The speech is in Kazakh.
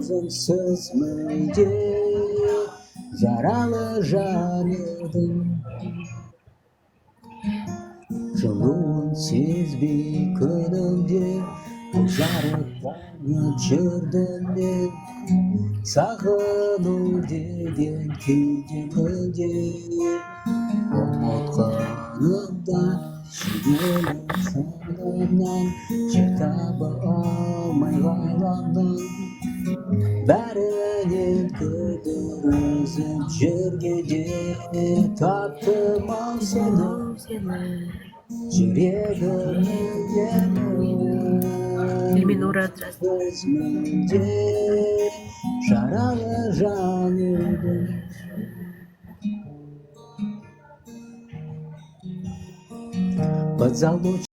Özümsüz müydü yaralı can edim. Жылуын сезбей күнімде жарықтанып жүрдім мен сағыну деген күйде мүлде ұмытқанымда жіберіп санамнан жер таба алмай ғаламның бәрінен кідіріп жүргенде таптым ау сені Elminur'a Gözümde жаралы жан едім. Под